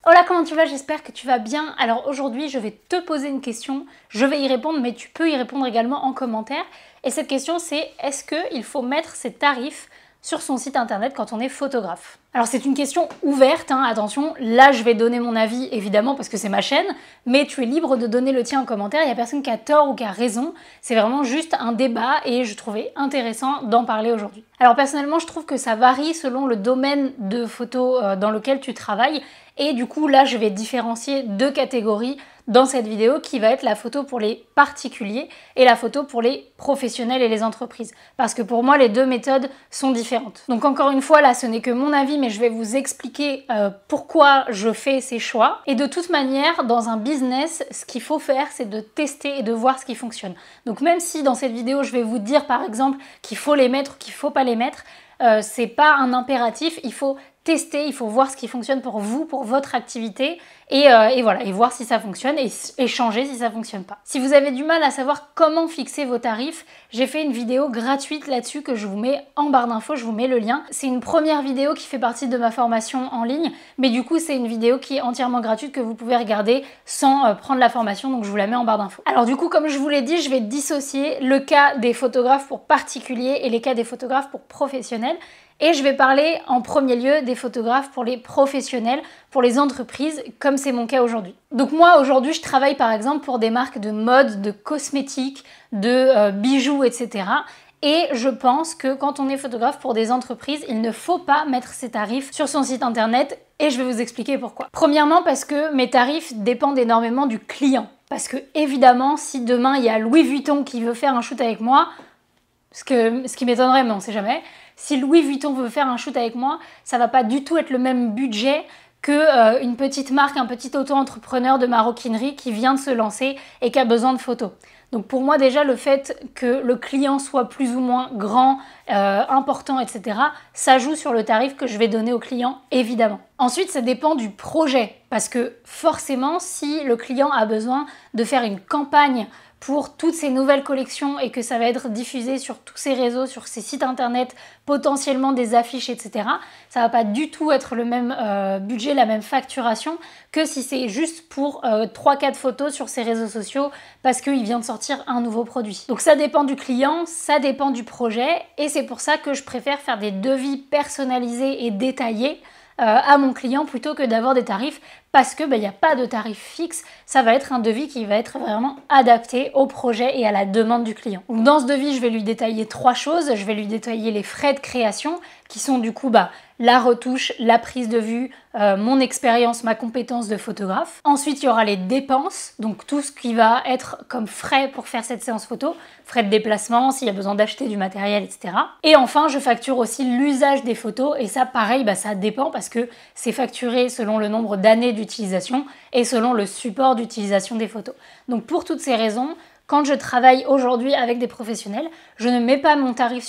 Hola, comment tu vas? J'espère que tu vas bien. Alors aujourd'hui, je vais te poser une question, je vais y répondre, mais tu peux y répondre également en commentaire. Et cette question, c'est est-ce qu'il faut mettre ses tarifs sur son site internet quand on est photographe? Alors c'est une question ouverte, hein, attention, là je vais donner mon avis évidemment parce que c'est ma chaîne, mais tu es libre de donner le tien en commentaire, il n'y a personne qui a tort ou qui a raison, c'est vraiment juste un débat et je trouvais intéressant d'en parler aujourd'hui. Alors personnellement je trouve que ça varie selon le domaine de photo dans lequel tu travailles et du coup là je vais différencier deux catégories dans cette vidéo qui va être la photo pour les particuliers et la photo pour les professionnels et les entreprises. Parce que pour moi, les deux méthodes sont différentes. Donc encore une fois, là, ce n'est que mon avis, mais je vais vous expliquer pourquoi je fais ces choix. Et de toute manière, dans un business, ce qu'il faut faire, c'est de tester et de voir ce qui fonctionne. Donc même si dans cette vidéo, je vais vous dire par exemple qu'il faut les mettre ou qu'il ne faut pas les mettre, c'est pas un impératif, il faut tester, il faut voir ce qui fonctionne pour vous, pour votre activité et voilà, et voir si ça fonctionne et changer si ça fonctionne pas. Si vous avez du mal à savoir comment fixer vos tarifs, j'ai fait une vidéo gratuite là-dessus que je vous mets en barre d'infos, je vous mets le lien. C'est une première vidéo qui fait partie de ma formation en ligne, mais du coup c'est une vidéo qui est entièrement gratuite que vous pouvez regarder sans prendre la formation, donc je vous la mets en barre d'infos. Alors du coup, comme je vous l'ai dit, je vais dissocier le cas des photographes pour particuliers et les cas des photographes pour professionnels. Et je vais parler en premier lieu des photographes pour les professionnels, pour les entreprises, comme c'est mon cas aujourd'hui. Donc moi, aujourd'hui, je travaille par exemple pour des marques de mode, de cosmétiques, de bijoux, etc. Et je pense que quand on est photographe pour des entreprises, il ne faut pas mettre ses tarifs sur son site internet et je vais vous expliquer pourquoi. Premièrement, parce que mes tarifs dépendent énormément du client. Parce que évidemment, si demain il y a Louis Vuitton qui veut faire un shoot avec moi, ce qui m'étonnerait, mais on ne sait jamais, si Louis Vuitton veut faire un shoot avec moi, ça va pas du tout être le même budget que une petite marque, un petit auto-entrepreneur de maroquinerie qui vient de se lancer et qui a besoin de photos. Donc pour moi déjà le fait que le client soit plus ou moins grand, important, etc. ça joue sur le tarif que je vais donner au client évidemment. Ensuite ça dépend du projet parce que forcément si le client a besoin de faire une campagne pour toutes ces nouvelles collections et que ça va être diffusé sur tous ces réseaux, sur ces sites internet, potentiellement des affiches, etc. Ça va pas du tout être le même budget, la même facturation que si c'est juste pour 3-4 photos sur ces réseaux sociaux parce qu'il vient de sortir un nouveau produit. Donc ça dépend du client, ça dépend du projet et c'est pour ça que je préfère faire des devis personnalisés et détaillés à mon client plutôt que d'avoir des tarifs parce que il n'y a pas de tarif fixe, ça va être un devis qui va être vraiment adapté au projet et à la demande du client. Donc dans ce devis, je vais lui détailler 3 choses. Je vais lui détailler les frais de création qui sont du coup la retouche, la prise de vue, mon expérience, ma compétence de photographe. Ensuite, il y aura les dépenses, donc tout ce qui va être comme frais pour faire cette séance photo, frais de déplacement, s'il y a besoin d'acheter du matériel, etc. Et enfin, je facture aussi l'usage des photos et ça, pareil, ça dépend parce que c'est facturé selon le nombre d'années d'utilisation et selon le support d'utilisation des photos. Donc pour toutes ces raisons, quand je travaille aujourd'hui avec des professionnels, je ne mets pas mes tarifs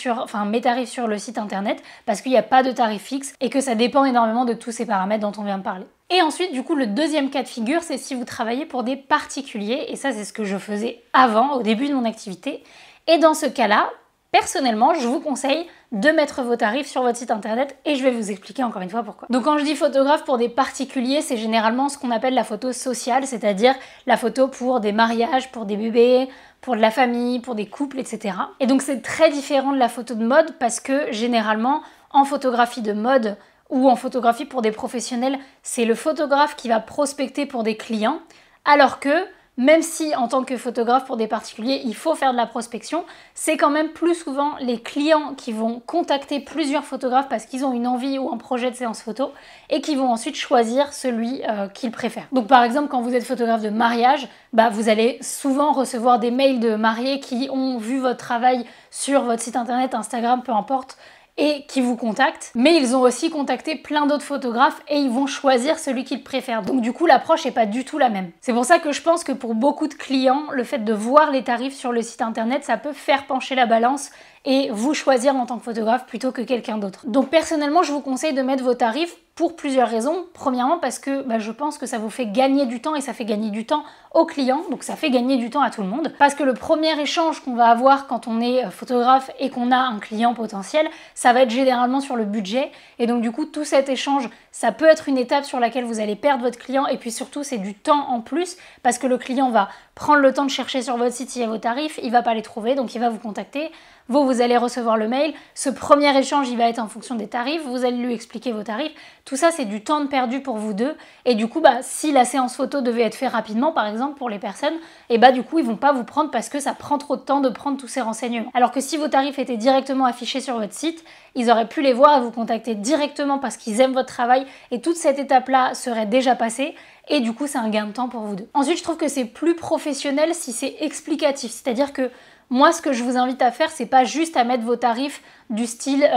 sur le site internet parce qu'il n'y a pas de tarif fixe et que ça dépend énormément de tous ces paramètres dont on vient de parler. Et ensuite, du coup, le deuxième cas de figure, c'est si vous travaillez pour des particuliers et ça, c'est ce que je faisais avant, au début de mon activité. Et dans ce cas-là, personnellement, je vous conseille de mettre vos tarifs sur votre site internet et je vais vous expliquer encore une fois pourquoi. Donc quand je dis photographe pour des particuliers, c'est généralement ce qu'on appelle la photo sociale, c'est-à-dire la photo pour des mariages, pour des bébés, pour de la famille, pour des couples, etc. Et donc c'est très différent de la photo de mode parce que généralement en photographie de mode ou en photographie pour des professionnels, c'est le photographe qui va prospecter pour des clients, alors que même si en tant que photographe pour des particuliers, il faut faire de la prospection, c'est quand même plus souvent les clients qui vont contacter plusieurs photographes parce qu'ils ont une envie ou un projet de séance photo et qui vont ensuite choisir celui qu'ils préfèrent. Donc par exemple, quand vous êtes photographe de mariage, vous allez souvent recevoir des mails de mariés qui ont vu votre travail sur votre site internet, Instagram, peu importe, et qui vous contactent, mais ils ont aussi contacté plein d'autres photographes et ils vont choisir celui qu'ils préfèrent. Donc du coup, l'approche n'est pas du tout la même. C'est pour ça que je pense que pour beaucoup de clients, le fait de voir les tarifs sur le site internet, ça peut faire pencher la balance et vous choisir en tant que photographe plutôt que quelqu'un d'autre. Donc personnellement, je vous conseille de mettre vos tarifs pour plusieurs raisons. Premièrement, parce que je pense que ça vous fait gagner du temps et ça fait gagner du temps aux clients, donc ça fait gagner du temps à tout le monde. Parce que le premier échange qu'on va avoir quand on est photographe et qu'on a un client potentiel, ça va être généralement sur le budget. Et donc du coup, tout cet échange, ça peut être une étape sur laquelle vous allez perdre votre client et puis surtout c'est du temps en plus parce que le client va prendre le temps de chercher sur votre site s'il y a vos tarifs, il va pas les trouver donc il va vous contacter, vous allez recevoir le mail, ce premier échange il va être en fonction des tarifs, vous allez lui expliquer vos tarifs, tout ça c'est du temps de perdu pour vous deux et du coup si la séance photo devait être faite rapidement par exemple pour les personnes, et du coup ils vont pas vous prendre parce que ça prend trop de temps de prendre tous ces renseignements. Alors que si vos tarifs étaient directement affichés sur votre site, ils auraient pu les voir et vous contacter directement parce qu'ils aiment votre travail et toute cette étape-là serait déjà passée et du coup c'est un gain de temps pour vous deux. Ensuite je trouve que c'est plus professionnel si c'est explicatif, c'est-à-dire que moi ce que je vous invite à faire c'est pas juste à mettre vos tarifs du style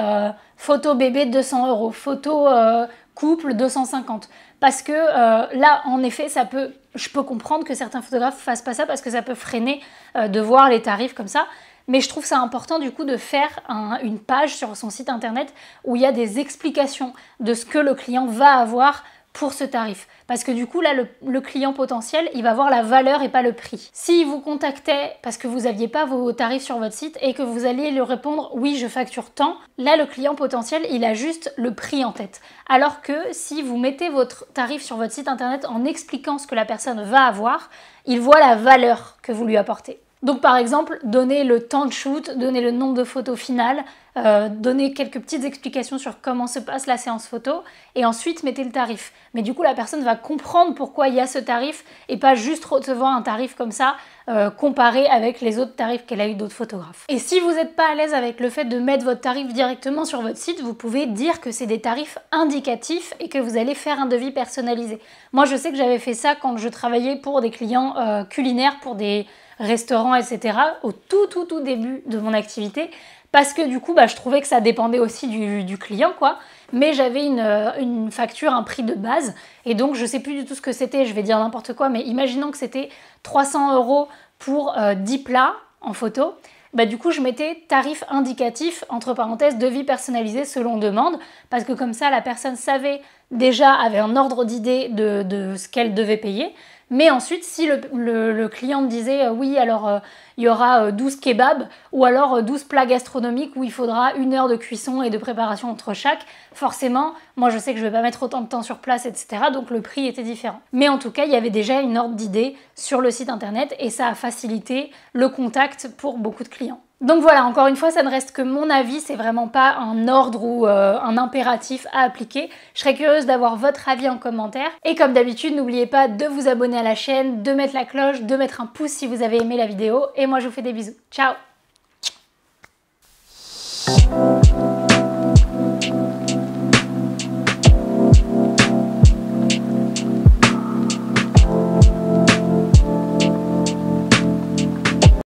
photo bébé 200 €, photo couple 250 parce que là en effet je peux comprendre que certains photographes fassent pas ça parce que ça peut freiner de voir les tarifs comme ça. Mais je trouve ça important du coup de faire une page sur son site internet où il y a des explications de ce que le client va avoir pour ce tarif. Parce que du coup là le client potentiel il va voir la valeur et pas le prix. S'il vous contactait parce que vous n'aviez pas vos tarifs sur votre site et que vous alliez lui répondre oui je facture tant, là le client potentiel il a juste le prix en tête. Alors que si vous mettez votre tarif sur votre site internet en expliquant ce que la personne va avoir, il voit la valeur que vous lui apportez. Donc par exemple, donnez le temps de shoot, donnez le nombre de photos finales, donnez quelques petites explications sur comment se passe la séance photo et ensuite mettez le tarif. Mais du coup la personne va comprendre pourquoi il y a ce tarif et pas juste recevoir un tarif comme ça comparé avec les autres tarifs qu'elle a eu d'autres photographes. Et si vous n'êtes pas à l'aise avec le fait de mettre votre tarif directement sur votre site, vous pouvez dire que c'est des tarifs indicatifs et que vous allez faire un devis personnalisé. Moi je sais que j'avais fait ça quand je travaillais pour des clients culinaires, pour des restaurants, etc. au tout début de mon activité parce que du coup je trouvais que ça dépendait aussi du client quoi, mais j'avais une facture, un prix de base et donc je sais plus du tout ce que c'était, je vais dire n'importe quoi, mais imaginons que c'était 300 € pour 10 plats en photo, du coup je mettais tarif indicatif entre parenthèses devis personnalisé selon demande parce que comme ça la personne savait déjà, avait un ordre d'idée de ce qu'elle devait payer. Mais ensuite, si le client me disait oui, alors il y aura 12 kebabs ou alors 12 plats gastronomiques où il faudra 1 heure de cuisson et de préparation entre chaque, forcément, moi je sais que je ne vais pas mettre autant de temps sur place, etc. Donc le prix était différent. Mais en tout cas, il y avait déjà une ordre d'idée sur le site internet et ça a facilité le contact pour beaucoup de clients. Donc voilà, encore une fois, ça ne reste que mon avis, c'est vraiment pas un ordre ou un impératif à appliquer. Je serais curieuse d'avoir votre avis en commentaire. Et comme d'habitude, n'oubliez pas de vous abonner à la chaîne, de mettre la cloche, de mettre un pouce si vous avez aimé la vidéo. Et moi, je vous fais des bisous. Ciao!